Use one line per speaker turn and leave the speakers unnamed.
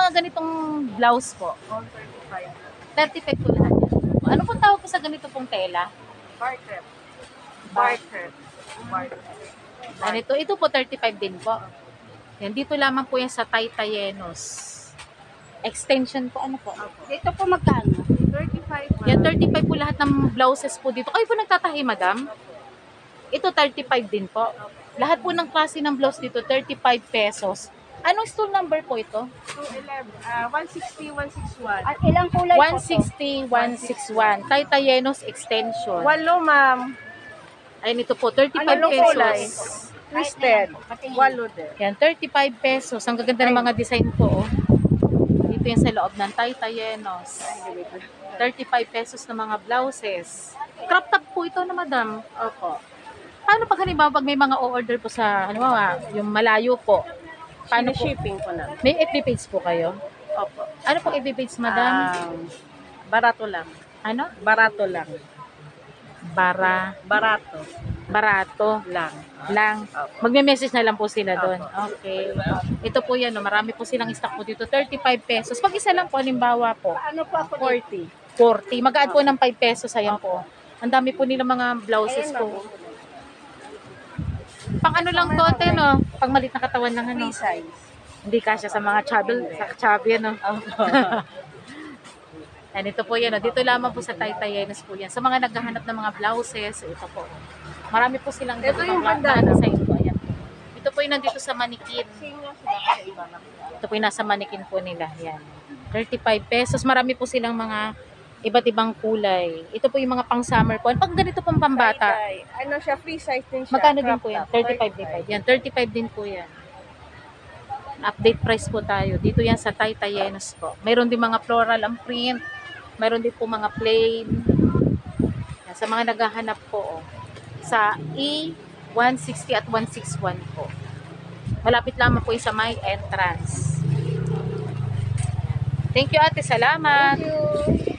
mga ganitong blouse po?
All 35.
35 po lahat yan. Ano pong tawag po sa ganito pong tela?
Bartrep. Bartrep.
Ganito, ito po 35 din po. Yan, dito lamang po yan sa Taytayenos. Extension po, ano po?
Dito po magkano?
35.
Yan, 35 po lahat ng blouses po dito. Kayo po nagtatahi, madam? Ito, 35 din po. Lahat po ng klase ng blouse dito, 35 pesos. Anong store number po ito?
160, 161.
At ilang kulay po to?
160, 161. Taytayenos extension.
Walo, ma'am.
Ayun, ito po, 35
Anong kulay?
pesos.
Twisted. Walo din.
Yan, 35 pesos. Ang gaganda ng mga design po, oh. Dito yan sa loob ng Taytayenos. 35 pesos na mga blouses. Crop top po ito na, madam.
Opo.
Paano pag halimbawa pag may mga o-order po sa, ano yung malayo po? Paano po?
Shipping po na.
May FB page po kayo?
Opo.
Ano po FB page, madam?
Barato lang.
Ano?
Barato lang. Barato
Barato
lang.
lang. Magme-message na lang po sila doon. Okay. Ito po yan, no? Marami po silang stock po dito. 35 pesos. Pag isa lang po, halimbawa po,
Ano po ako dito?
40. Mag-add po ng 5 pesos. Ayan po. Ang dami po nila mga blouses po. Pang ano lang to, te, no? Pang malit na katawan ng ano.
Free size.
Hindi kasya sa mga chubby, ano. Yan, ito po yan. No? Dito lamang po sa Taytayenos po yan. Sa mga naghahanap ng mga blouses, ito po. Marami po silang
Ito yung
mga
banda, no?
design po. Ayan po. Ito po yung nandito sa manikin.
Sino sila kasi iba lang.
Ito po yung nasa manikin po nila. Yan. 35 pesos. Marami po silang mga iba't ibang kulay. Ito po yung mga pang summer po. Pag ganito pong pambata,
Tie-dye. Ano siya, free size din siya.
magkano din
Crop
po yan?
top.
35 din po. Yan, 35 din po yan. Update price po tayo. Dito yan sa Taytayenos po. Mayroon din mga floral ang print. Mayroon din po mga plain. Yan, sa mga naghahanap po. Oh. Sa E160 at 161 po. Malapit lamang po yung sa my entrance. Thank you, ate. Salamat.
Thank you.